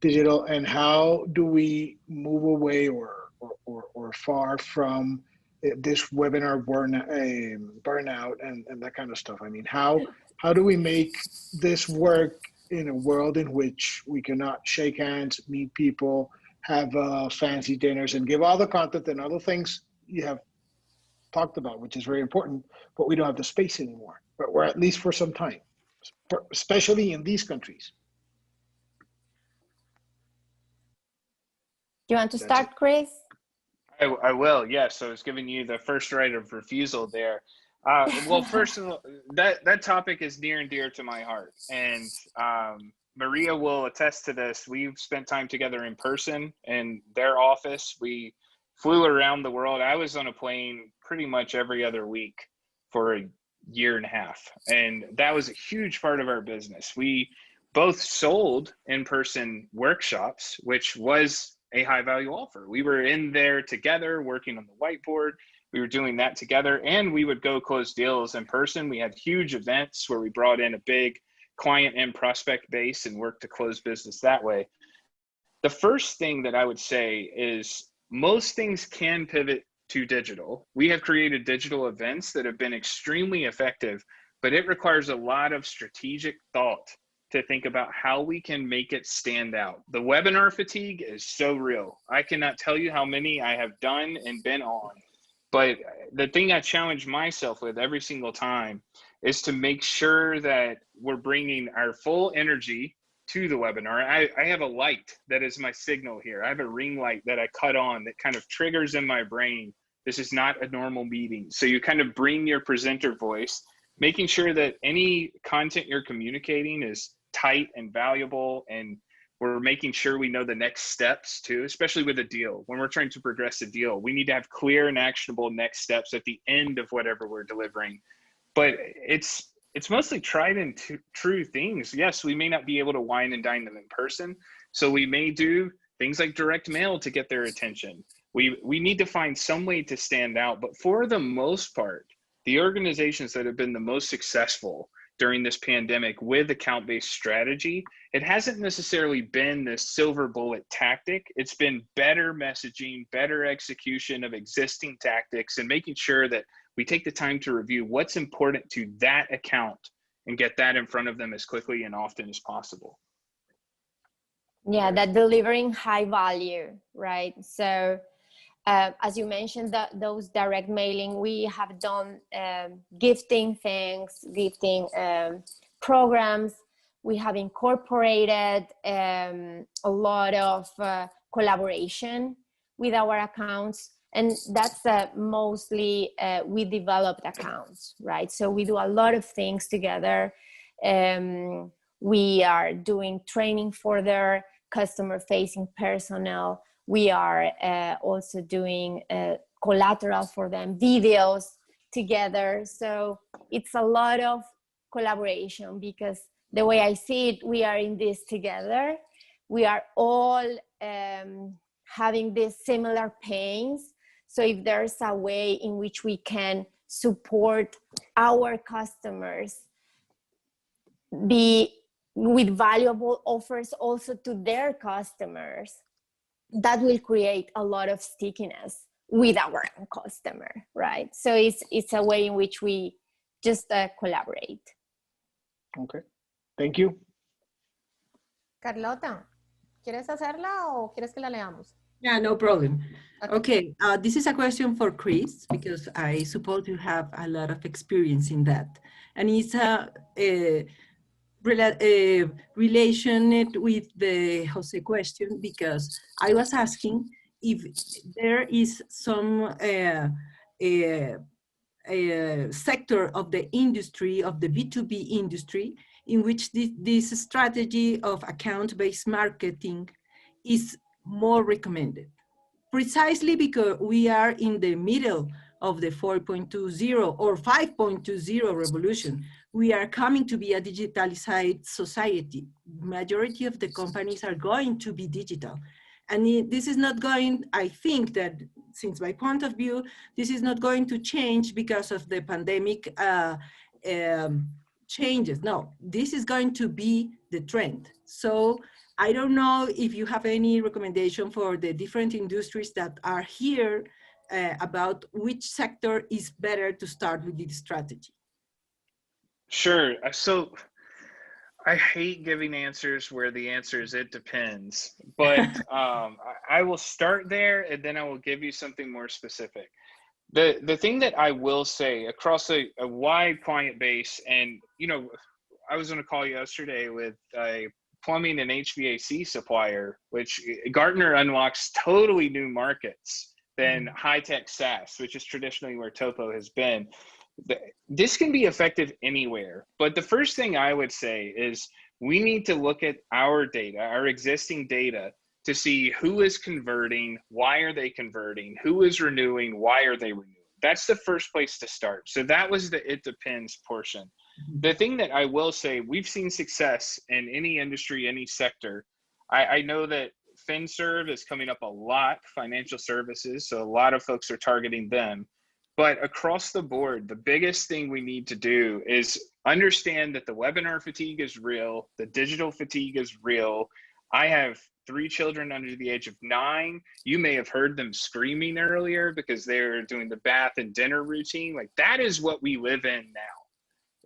digital, and how do we move away or far from this webinar burnout and that kind of stuff? I mean, how do we make this work in a world in which we cannot shake hands, meet people, have fancy dinners, and give all the content and other things you have talked about, which is very important, but we don't have the space anymore, or at least for some time, especially in these countries? Do you want to start, Chris? I will, yes. I was giving you the first right of refusal there. Well, first of all, that topic is near and dear to my heart. And Maria will attest to this. We've spent time together in person in their office. We flew around the world. I was on a plane pretty much every other week for a year and a half. And that was a huge part of our business. We both sold in-person workshops, which was a high value offer. We were in there together working on the whiteboard. We were doing that together, and we would go close deals in person. We had huge events where we brought in a big client and prospect base and worked to close business that way. The first thing that I would say is most things can pivot to digital. We have created digital events that have been extremely effective, but it requires a lot of strategic thought to think about how we can make it stand out. The webinar fatigue is so real. I cannot tell you how many I have done and been on. But the thing I challenge myself with every single time is to make sure that we're bringing our full energy to the webinar. I have a light that is my signal here. I have a ring light that I cut on that kind of triggers in my brain. This is not a normal meeting. So you kind of bring your presenter voice, making sure that any content you're communicating is tight and valuable, and we're making sure we know the next steps too, especially with a deal. When we're trying to progress a deal, we need to have clear and actionable next steps at the end of whatever we're delivering. But it's mostly tried and true things. Yes, we may not be able to wine and dine them in person, so we may do things like direct mail to get their attention. We need to find some way to stand out, but for the most part, the organizations that have been the most successful during this pandemic with account-based strategy, it hasn't necessarily been this silver bullet tactic. It's been better messaging, better execution of existing tactics, and making sure that we take the time to review what's important to that account and get that in front of them as quickly and often as possible. Yeah, that delivering high value, right? So as you mentioned, those direct mailing, we have done gifting things, gifting programs. We have incorporated a lot of collaboration with our accounts, and that's mostly with developed accounts, right? So we do a lot of things together. We are doing training for their customer-facing personnel. We are also doing collateral for them, videos together. So it's a lot of collaboration, because the way I see it, we are in this together. We are all having these similar pains. So if there's a way in which we can support our customers, be with valuable offers also to their customers, that will create a lot of stickiness with our own customer, right? So it's a way in which we just collaborate. Okay, thank you. Carlota, ¿quieres hacerla o quieres que la leamos? Yeah, no problem. Okay. Okay, this is a question for Chris, because I suppose you have a lot of experience in that. And it's related with the Jose question, because I was asking if there is some sector of the industry, of the B2B industry, in which this strategy of account-based marketing is more recommended. Precisely because we are in the middle of the 4.20 or 5.20 revolution. We are coming to be a digitalized society. Majority of the companies are going to be digital. And this is not going, I think that, since my point of view, this is not going to change because of the pandemic changes. No, this is going to be the trend. So I don't know if you have any recommendation for the different industries that are here about which sector is better to start with this strategy. Sure. So I hate giving answers where the answer is it depends, but I will start there and then I will give you something more specific. The thing that I will say across a wide client base, and I was on a call yesterday with a plumbing and HVAC supplier, which Gartner unlocks totally new markets than high-tech SaaS, which is traditionally where TOPO has been. This can be effective anywhere, but the first thing I would say is we need to look at our data, our existing data, to see who is converting, why are they converting, who is renewing, why are they renewing. That's the first place to start. So that was the it depends portion. The thing that I will say, we've seen success in any industry, any sector. I know that FinServe is coming up a lot, financial services, so a lot of folks are targeting them. But across the board, the biggest thing we need to do is understand that the webinar fatigue is real, the digital fatigue is real. I have 3 children under the age of 9. You may have heard them screaming earlier because they're doing the bath and dinner routine. Like, that is what we live in now.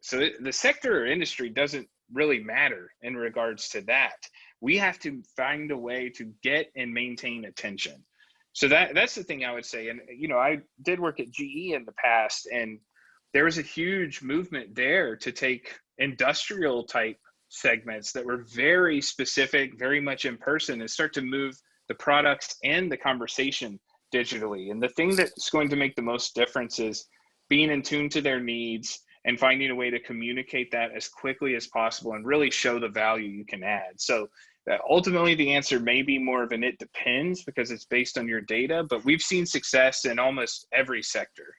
So the sector or industry doesn't really matter in regards to that. We have to find a way to get and maintain attention. So that's the thing I would say. And, I did work at GE in the past, and there was a huge movement there to take industrial type segments that were very specific, very much in person, and start to move the products and the conversation digitally. And the thing that's going to make the most difference is being in tune to their needs and finding a way to communicate that as quickly as possible and really show the value you can add. So ultimately the answer may be more of an it depends, because it's based on your data, but we've seen success in almost every sector.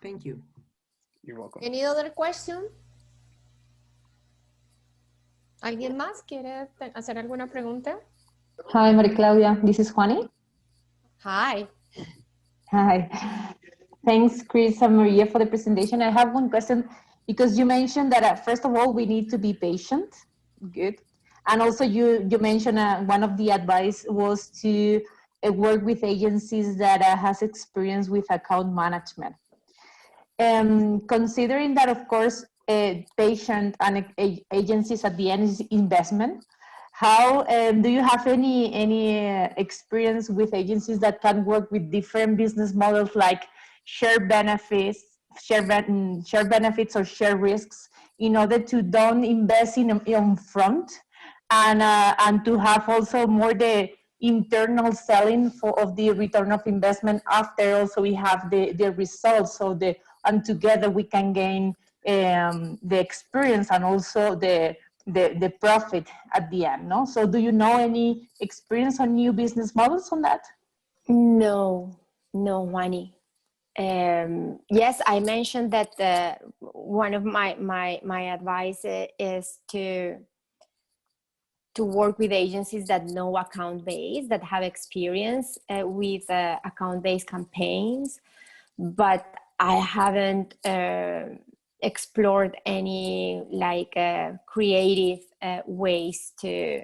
Thank you. You're welcome. Any other question? ¿Alguien más quiere hacer alguna pregunta? Hi, Maria Claudia. This is Juani. Hi. Hi. Thanks, Chris and Maria, for the presentation. I have one question, because you mentioned that first of all, we need to be patient. Good. And also you mentioned one of the advice was to work with agencies that has experience with account management. Considering that, of course, patient and agencies at the end is investment, how do you have any experience with agencies that can work with different business models, like share benefits or share risks, in order to don't invest in front and to have also more the internal selling of the return of investment after also we have the results, and together we can gain the experience and also the profit at the end, no? So do you know any experience on new business models on that? No, Juani. Yes, I mentioned that one of my advice is to work with agencies that know account base, that have experience with account based campaigns, but I haven't explored any like creative ways to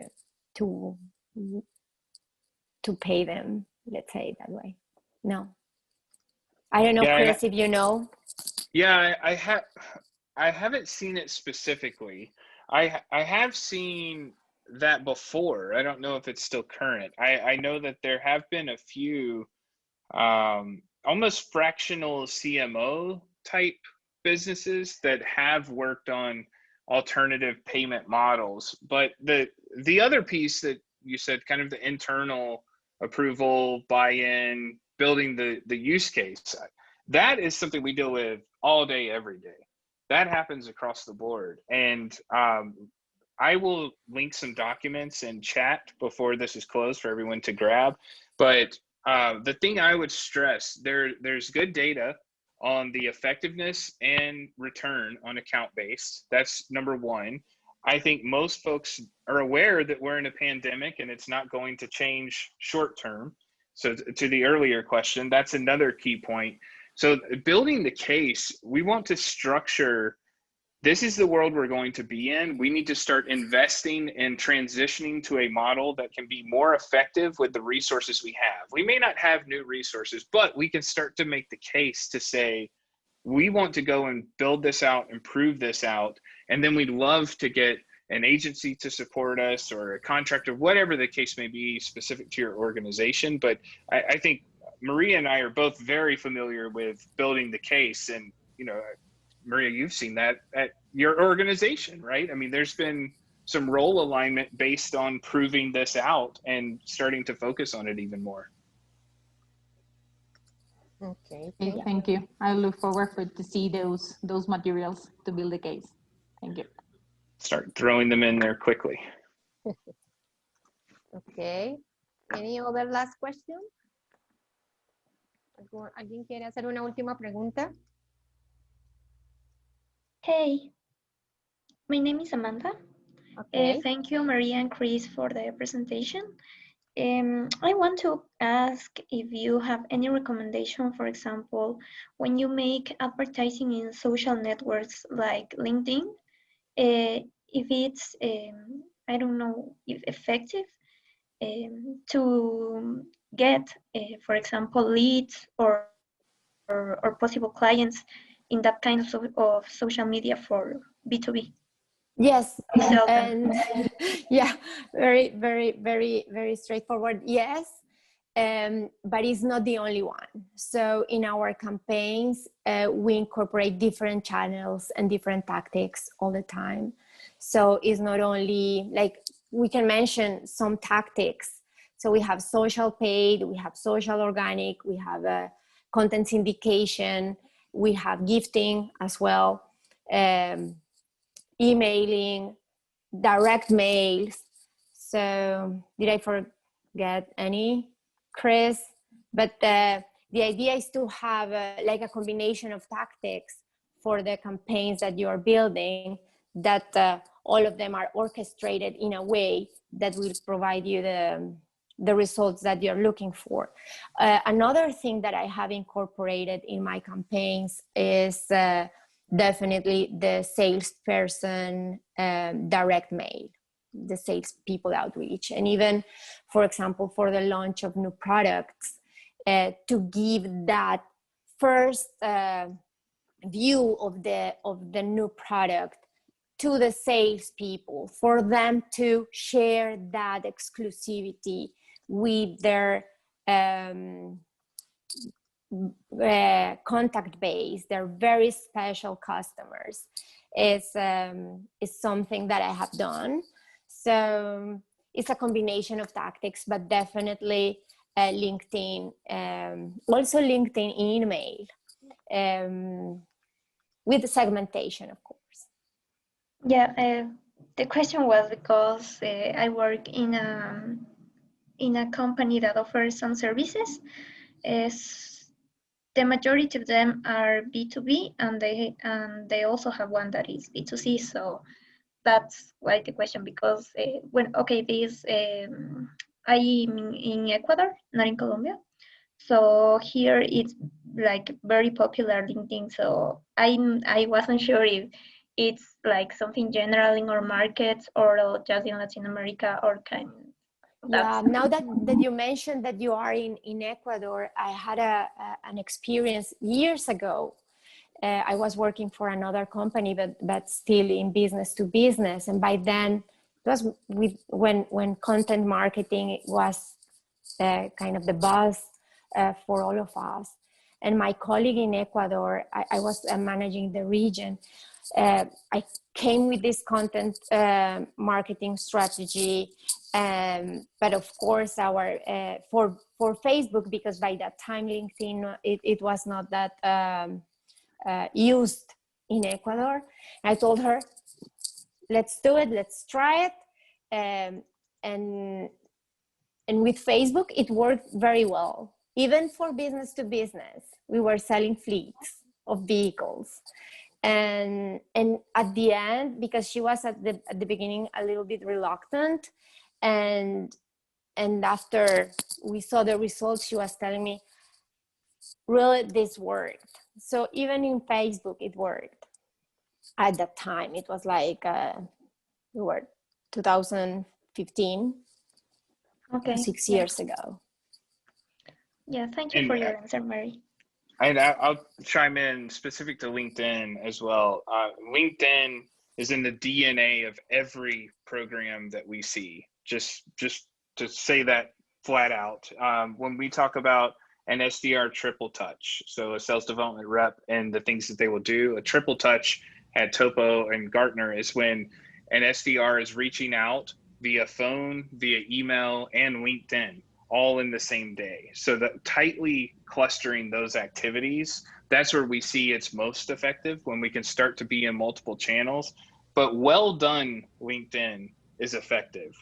pay them. Let's say it that way. No. I don't know, Yeah, Chris, if you know. Yeah, I haven't seen it specifically. I have seen that before. I don't know if it's still current. I know that there have been a few almost fractional CMO type businesses that have worked on alternative payment models. But the other piece that you said, kind of the internal approval, buy-in, building the use case, that is something we deal with all day, every day. That happens across the board. And I will link some documents in chat before this is closed for everyone to grab. But the thing I would stress, there's good data on the effectiveness and return on account-based. That's number one. I think most folks are aware that we're in a pandemic and it's not going to change short term. So to the earlier question, that's another key point. So building the case, we want to structure, this is the world we're going to be in. We need to start investing and transitioning to a model that can be more effective with the resources we have. We may not have new resources, but we can start to make the case to say, we want to go and build this out and prove this out. And then we'd love to get an agency to support us or a contractor, whatever the case may be specific to your organization. But I think Maria and I are both very familiar with building the case. And, you know, Maria, you've seen that at your organization, right? I mean, there's been some role alignment based on proving this out and starting to focus on it even more. Okay, Thank you. I look forward to see those materials to build the case. Thank you. Start throwing them in there quickly. Okay. Any other last question? ¿Alguien quiere hacer una última pregunta? Hey, my name is Amanda. Okay. Thank you, Maria and Chris, for the presentation. I want to ask if you have any recommendation, for example, when you make advertising in social networks like LinkedIn, if it's, I don't know, if effective to get, for example, leads or possible clients in that kind of social media for B2B. Yes, So, and yeah, very, very, very, very straightforward. Yes, but it's not the only one. So in our campaigns, we incorporate different channels and different tactics all the time. So it's not only like, we can mention some tactics. So we have social paid, we have social organic, we have content syndication, we have gifting as well. Emailing, direct mails. So did I forget any, Chris? But the idea is to have like a combination of tactics for the campaigns that you're building, that all of them are orchestrated in a way that will provide you the results that you're looking for. Another thing that I have incorporated in my campaigns is definitely the salesperson direct mail, the salespeople outreach, and even, for example, for the launch of new products, to give that first view of the new product to the salespeople, for them to share that exclusivity with their contact base, their very special customers, is something that I have done. So it's a combination of tactics, but definitely LinkedIn, also LinkedIn email, with the segmentation, of course. yeah, the question was because I work in a company that offers some services. the majority of them are B2B, and they also have one that is B2C. So that's why the question, because I'm in Ecuador, not in Colombia. So here it's like very popular LinkedIn. So I wasn't sure if it's like something general in our markets or just in Latin America or kind. Yeah, now that you mentioned that you are in Ecuador, I had an experience years ago. I was working for another company, but still in business to business. And by then, it was when content marketing was kind of the buzz for all of us. And my colleague in Ecuador, I was managing the region. I came with this content marketing strategy, but of course our for Facebook, because by that time LinkedIn it was not that used in Ecuador. I told her, let's do it, let's try it, and with Facebook it worked very well. Even for business to business, we were selling fleets of vehicles. And at the end, because she was at the beginning a little bit reluctant, and after we saw the results, she was telling me, really, this worked. So even in Facebook, it worked. At that time, it was like we were 2015, Okay. 6 years ago. Yeah, thank you for your answer, Mary. And I'll chime in specific to LinkedIn as well. LinkedIn is in the DNA of every program that we see. Just to say that flat out. When we talk about an SDR triple touch, so a sales development rep and the things that they will do, a triple touch at TOPO and Gartner is when an SDR is reaching out via phone, via email, and LinkedIn, all in the same day. So that tightly clustering those activities, that's where we see it's most effective, when we can start to be in multiple channels. But well done LinkedIn is effective.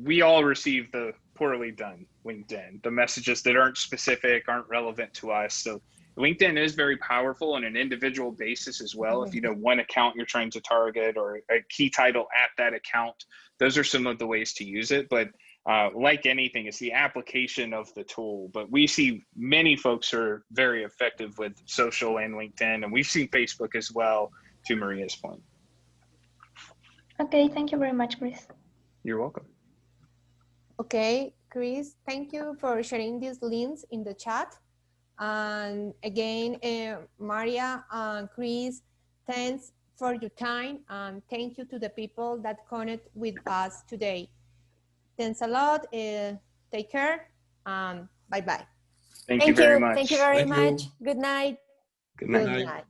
We all receive the poorly done LinkedIn, the messages that aren't specific, aren't relevant to us. So LinkedIn is very powerful on an individual basis as well. If you know one account you're trying to target or a key title at that account, those are some of the ways to use it. But like anything, it's the application of the tool. But we see many folks are very effective with social and LinkedIn, and we've seen Facebook as well, to Maria's point. Okay, thank you very much, Chris. You're welcome. Okay, Chris, thank you for sharing these links in the chat. And again, Maria and Chris, thanks for your time, and thank you to the people that connect with us today. Thanks a lot. Take care. Bye-bye. Thank you very much. Thank you very Thank you. much. Good night. Good night. Good night.